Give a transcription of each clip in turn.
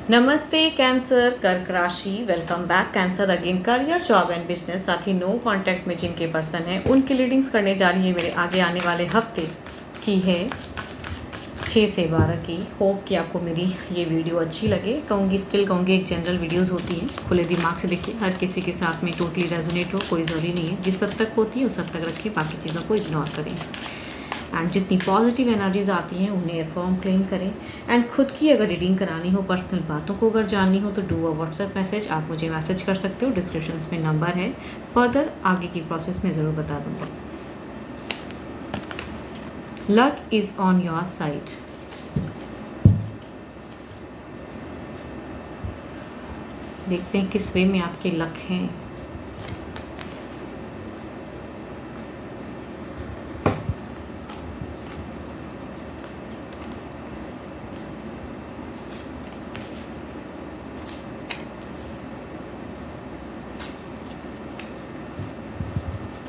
नमस्ते कैंसर कर्क राशि। Welcome back cancer again. Career job and business साथ ही नो कांटेक्ट में जिनके पर्सन है उनकी रीडिंग्स करने जा रही है मेरे आगे आने वाले हफ्ते की है 6 से 12 की। होप कि आपको मेरी ये वीडियो अच्छी लगे। कहूँगी एक जनरल वीडियोस होती हैं, खुले दिमाग से देखिए, हर किसी के साथ में टोटली रेजोनेट हो कोई ज़रूरी नहीं है। जिस हद तक होती है उस हद तक रखिए, बाकी चीज़ों को इग्नोर करें। एंड जितनी पॉजिटिव एनर्जीज आती हैं उन्हें अफर्म क्लेम करें। एंड खुद की अगर रीडिंग करानी हो, पर्सनल बातों को अगर जाननी हो तो डू अ व्हाट्सएप मैसेज। आप मुझे मैसेज कर सकते हो, डिस्क्रिप्शन में नंबर है। फर्दर आगे की प्रोसेस में ज़रूर बता दूंगा। Luck is on your side. देखते हैं किस वे में आपके लक हैं।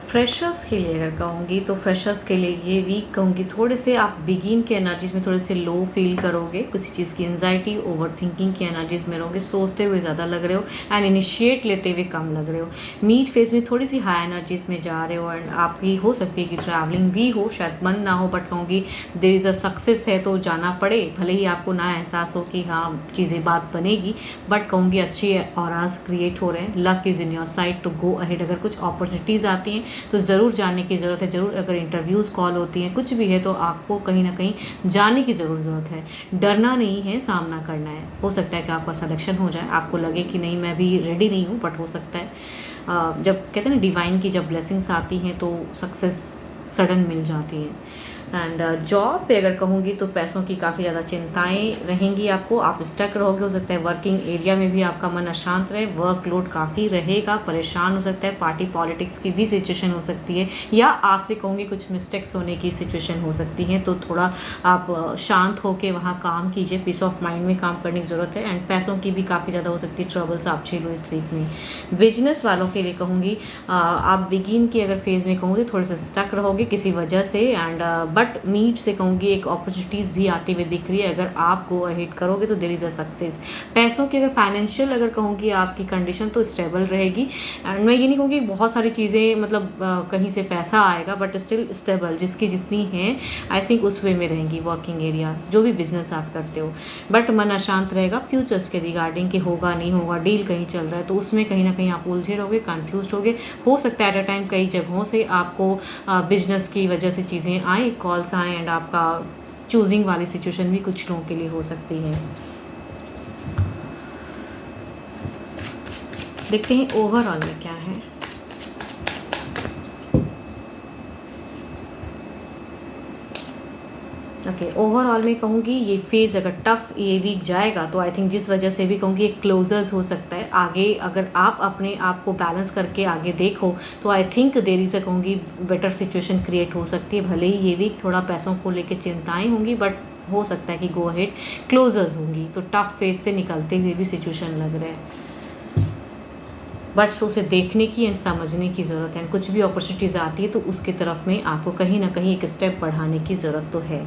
फ्रेशर्स के लिए अगर कहूँगी तो फ्रेशर्स के लिए ये वीक कहूँगी थोड़े से आप बिगिन के एनर्जीज में थोड़े से लो फील करोगे। किसी चीज़ की एंजाइटी, ओवर थिंकिंग की एनर्जीज में रहोगे। सोचते हुए ज़्यादा लग रहे हो एंड इनिशिएट लेते हुए कम लग रहे हो। मीट फेज में थोड़ी सी हाई एनर्जीज में जा रहे हो एंड आपकी हो सकती है कि ट्रैवलिंग भी हो, शायद मन ना हो, बट कहूँगी देयर इज़ अ सक्सेस है तो जाना पड़े। भले ही आपको ना एहसास हो कि हाँ चीज़ें बात बनेगी, बट कहूँगी अच्छी ऑराज क्रिएट हो रहे हैं। Luck is in your side तो गो अहेड। अगर कुछ अपॉर्चुनिटीज़ आती हैं तो ज़रूर जानने की ज़रूरत है। ज़रूर अगर इंटरव्यूज़ कॉल होती हैं, कुछ भी है तो आपको कहीं ना कहीं जाने की ज़रूर ज़रूरत है। डरना नहीं है, सामना करना है। हो सकता है कि आपका सिलेक्शन हो जाए, आपको लगे कि नहीं मैं भी रेडी नहीं हूँ, बट हो सकता है। जब कहते हैं ना डिवाइन की जब ब्लेसिंग्स आती हैं तो सक्सेस सडन मिल जाती है। एंड जॉब पे अगर कहूँगी तो पैसों की काफ़ी ज़्यादा चिंताएं रहेंगी आपको। आप स्टक रहोगे, हो सकता है वर्किंग एरिया में भी आपका मन अशांत रहे, वर्कलोड काफ़ी रहेगा, परेशान हो सकता है। पार्टी पॉलिटिक्स की भी सिचुएशन हो सकती है, या आपसे कहूँगी कुछ मिस्टेक्स होने की सिचुएशन हो सकती है। तो थोड़ा आप शांत होकर वहाँ काम कीजिए, पीस ऑफ माइंड में काम करने की ज़रूरत है। एंड पैसों की भी काफ़ी ज़्यादा हो सकती है ट्रबल्स आप झेलो इस वीक में। बिजनेस वालों के लिए कहूँगी आप बिगिन की अगर फेज़ में कहूँगी थोड़े से स्टक रहोगे किसी वजह से। एंड बट मीट से कहूँगी एक अपॉर्चुनिटीज़ भी आती हुई दिख रही है। अगर आप गो अहेड करोगे तो देयर इज़ अ सक्सेस। पैसों की अगर फाइनेंशियल अगर कहूँगी आपकी कंडीशन तो स्टेबल रहेगी। एंड मैं ये नहीं कहूँगी बहुत सारी चीज़ें मतलब कहीं से पैसा आएगा, बट स्टिल स्टेबल जिसकी जितनी है आई थिंक उस वे में रहेंगी। वर्किंग एरिया जो भी बिजनेस आप करते हो, बट मन अशांत रहेगा फ्यूचर्स के रिगार्डिंग कि होगा नहीं होगा, डील कहीं चल रहा है तो उसमें कहीं ना कहीं आप उलझे रहोगे, कन्फ्यूज होगे। हो सकता है एट अ टाइम कई जगहों से आपको बिजनेस की वजह से चीज़ें आए, कॉल्स आए एंड आपका चूजिंग वाली सिचुएशन भी कुछ लोगों के लिए हो सकती है। देखते हैं ओवरऑल में क्या है। ओके, ओवरऑल में कहूँगी ये फेज़ अगर टफ ये वीक जाएगा तो आई थिंक जिस वजह से भी कहूँगी एक क्लोजर्स हो सकता है आगे। अगर आप अपने आप को बैलेंस करके आगे देखो तो आई थिंक देर इज़ कहूँगी बेटर सिचुएशन क्रिएट हो सकती है। भले ही ये वीक थोड़ा पैसों को लेकर चिंताएं होंगी, बट हो सकता है कि गो अहेड क्लोजर्स होंगी तो टफ फेज से निकलते हुए भी सिचुएशन लग रहा है। बट सो उसे देखने की एंड समझने की ज़रूरत है। कुछ भी अपॉर्चुनिटीज़ आती है तो उसकी तरफ में आपको कहीं ना कहीं एक स्टेप बढ़ाने की ज़रूरत तो है।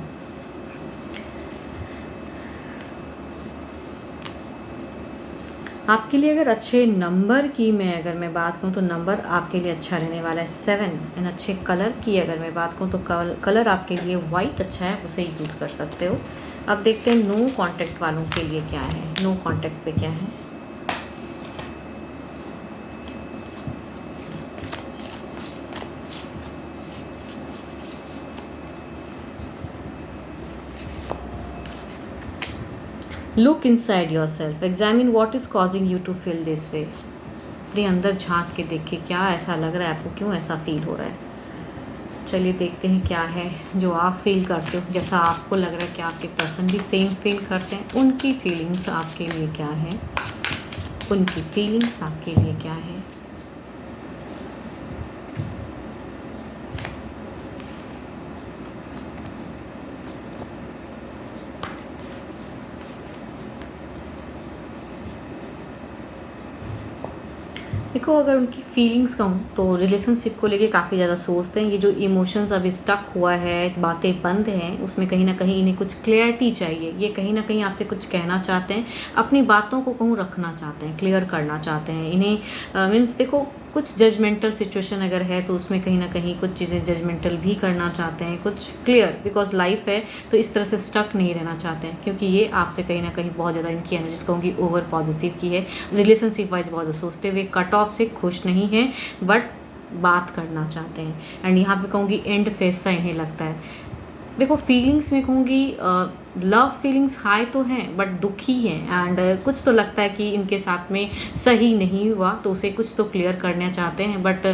आपके लिए अगर अच्छे नंबर की अगर मैं बात करूँ तो नंबर आपके लिए अच्छा रहने वाला है 7। एंड अच्छे कलर की अगर मैं बात करूँ तो कलर आपके लिए वाइट अच्छा है, उसे यूज़ कर सकते हो। अब देखते हैं नो कांटेक्ट वालों के लिए क्या है। नो कांटेक्ट पे क्या है। Look inside yourself, examine what is causing you to feel this way. अपने अंदर झांक के देखिए क्या ऐसा लग रहा है आपको, क्यों ऐसा फील हो रहा है। चलिए देखते हैं क्या है जो आप फील करते हो, जैसा आपको लग रहा है कि आपके पर्सन भी सेम फील करते हैं। उनकी फीलिंग्स आपके लिए क्या है, उनकी फीलिंग्स आपके लिए क्या है। देखो, अगर उनकी फीलिंग्स कहूँ तो रिलेशनशिप को लेके काफ़ी ज़्यादा सोचते हैं। ये जो इमोशंस अभी स्टक हुआ है, बातें बंद हैं, उसमें कहीं न कहीं इन्हें कुछ क्लैरिटी चाहिए। ये कहीं न कहीं आपसे कुछ कहना चाहते हैं, अपनी बातों को कहूँ रखना चाहते हैं, क्लियर करना चाहते हैं। इन्हें मीन्स देखो, कुछ जजमेंटल सिचुएशन अगर है तो उसमें कहीं न कहीं कुछ चीज़ें जजमेंटल भी करना चाहते हैं, कुछ क्लियर, बिकॉज़ लाइफ़ है तो इस तरह से स्टक नहीं रहना चाहते हैं, क्योंकि ये आपसे कहीं न कहीं बहुत ज़्यादा इनकी एनर्जीज़ कहूँगी ओवर पॉजिटिव की है। रिलेशनशिप वाइज़ बहुत ज़्यादा सोचते हुए कट ऑफ से खुश नहीं हैं, बट बात करना चाहते हैं। एंड यहाँ पे कहूँगी एंड फेज सा इन्हें लगता है। देखो, फीलिंग्स में कहूँगी लव फीलिंग्स हाई तो हैं, बट दुखी हैं। एंड कुछ तो लगता है कि इनके साथ में सही नहीं हुआ, तो उसे कुछ तो क्लियर करना चाहते हैं। बट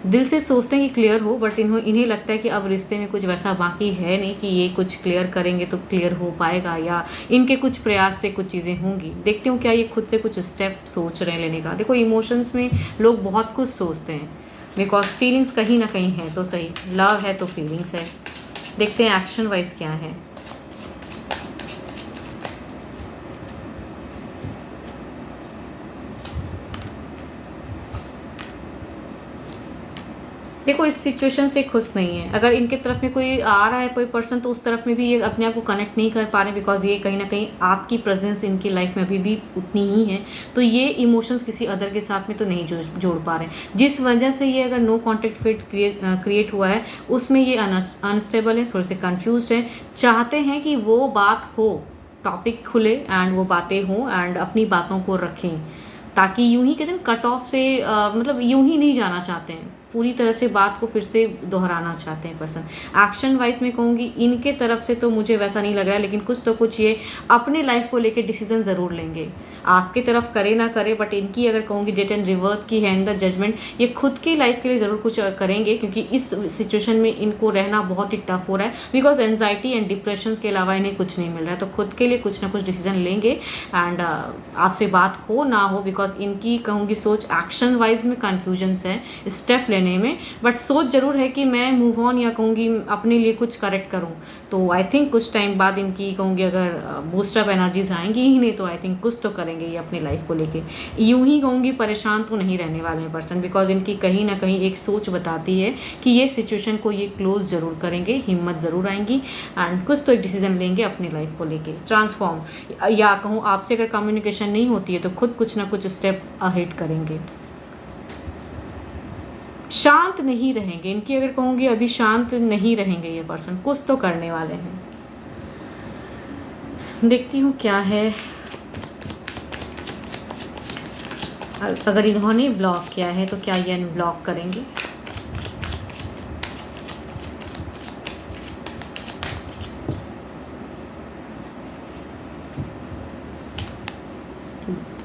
दिल से सोचते हैं कि क्लियर हो, बट इन्हें लगता है कि अब रिश्ते में कुछ वैसा बाकी है नहीं कि ये कुछ क्लियर करेंगे तो क्लियर हो पाएगा, या इनके कुछ प्रयास से कुछ चीज़ें होंगी। देखते हो क्या ये खुद से कुछ स्टेप सोच रहे हैं लेने का। देखो, इमोशंस में लोग बहुत कुछ सोचते हैं, बिकॉज फीलिंग्स कहीं ना कहीं है तो सही, लव है तो फीलिंग्स है। देखते हैं एक्शन वाइज क्या है। देखो, इस सिचुएशन से खुश नहीं है। अगर इनके तरफ में कोई आ रहा है, कोई पर्सन, तो उस तरफ में भी ये अपने आप को कनेक्ट नहीं कर पा रहे, बिकॉज ये कहीं ना कहीं आपकी प्रेजेंस इनकी लाइफ में अभी भी उतनी ही है, तो ये इमोशंस किसी अदर के साथ में तो नहीं जोड़ पा रहे हैं। जिस वजह से ये अगर नो कॉन्टेक्ट फिट क्रिएट हुआ है, उसमें ये अनस्टेबल है, थोड़े से कन्फ्यूज है। चाहते हैं कि वो बात हो, टॉपिक खुले एंड वो बातें हों एंड अपनी बातों को रखें, ताकि यूं ही कहते हैं कट ऑफ से मतलब यूं ही नहीं जाना चाहते हैं, पूरी तरह से बात को फिर से दोहराना चाहते हैं पर्सन। एक्शन वाइज में कहूँगी इनके तरफ से तो मुझे वैसा नहीं लग रहा है, लेकिन कुछ तो कुछ ये अपने लाइफ को लेके डिसीजन ज़रूर लेंगे। आपकी तरफ करे ना करे, बट इनकी अगर कहूँगी डेट एंड रिवर्थ की है इन द जजमेंट, ये खुद की लाइफ के लिए ज़रूर कुछ करेंगे, क्योंकि इस सिचुएशन में इनको रहना बहुत ही टफ हो रहा है, बिकॉज एनजाइटी एंड डिप्रेशन के अलावा इन्हें कुछ नहीं मिल रहा है। तो खुद के लिए कुछ ना कुछ डिसीजन लेंगे एंड आपसे बात हो ना हो, बिकॉज इनकी कहूँगी सोच एक्शन वाइज में कन्फ्यूजन्स है स्टेप लेने में, बट सोच जरूर है कि मैं मूव ऑन या कहूँगी अपने लिए कुछ करेक्ट करूँ। तो आई थिंक कुछ टाइम बाद इनकी कहूँगी अगर बूस्टअप एनर्जीज आएंगी ही नहीं, तो आई थिंक कुछ तो करेंगे ये अपनी लाइफ को लेके। यूं ही कहूँगी परेशान तो नहीं रहने वाले हैं पर्सन, बिकॉज इनकी कहीं ना कहीं एक सोच बताती है कि ये सिचुएशन को ये क्लोज जरूर करेंगे, हिम्मत ज़रूर आएंगी एंड कुछ तो एक डिसीजन लेंगे अपनी लाइफ को लेके ट्रांसफॉर्म, या कहूँ आपसे अगर कम्युनिकेशन नहीं होती है तो खुद कुछ ना कुछ स्टेप अहेड करेंगे। शांत नहीं रहेंगे, इनकी अगर कहूँगी अभी शांत नहीं रहेंगे ये पर्सन, कुछ तो करने वाले हैं। देखती हूँ क्या है। अगर इन्होंने ब्लॉक किया है तो क्या ये अनब्लॉक करेंगे।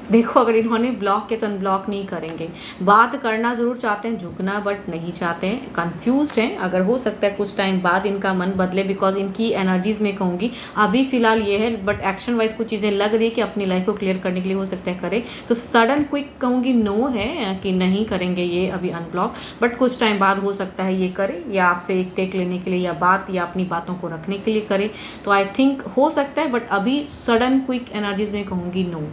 देखो, अगर इन्होंने ब्लॉक किया तो अनब्लॉक नहीं करेंगे। बात करना ज़रूर चाहते हैं, झुकना बट नहीं चाहते हैं, कंफ्यूज्ड हैं। अगर हो सकता है कुछ टाइम बाद इनका मन बदले, बिकॉज इनकी एनर्जीज में कहूँगी अभी फिलहाल ये है, बट एक्शन वाइज कुछ चीज़ें लग रही है कि अपनी लाइफ को क्लियर करने के लिए हो सकता है करे। तो सडन क्विक कहूँगी नो है कि नहीं करेंगे ये अभी अनब्लॉक, बट कुछ टाइम बाद हो सकता है ये करे, या आपसे एक टेक लेने के लिए या बात या अपनी बातों को रखने के लिए करे। तो आई थिंक हो सकता है, बट अभी सडन क्विक एनर्जीज में कहूँगी नो।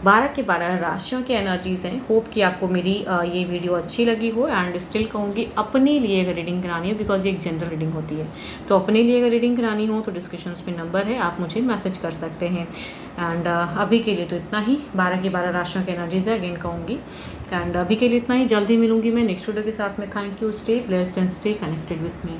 12 के 12 राशियों की एनर्जीज़ हैं। होप कि आपको मेरी ये वीडियो अच्छी लगी हो एंड स्टिल कहूँगी अपने लिए अगर रीडिंग करानी हो, बिकॉज ये एक जनरल रीडिंग होती है, तो अपने लिए अगर रीडिंग करानी हो तो डिस्क्रिप्शन में नंबर है, आप मुझे मैसेज कर सकते हैं। एंड अभी के लिए तो इतना ही। 12 की 12 राशियों की एनर्जीज़ है अगेन कहूँगी, एंड अभी के लिए इतना ही। जल्दी मिलूंगी मैं नेक्स्ट वीडियो के साथ में। Thank you, stay blessed and stay connected with me.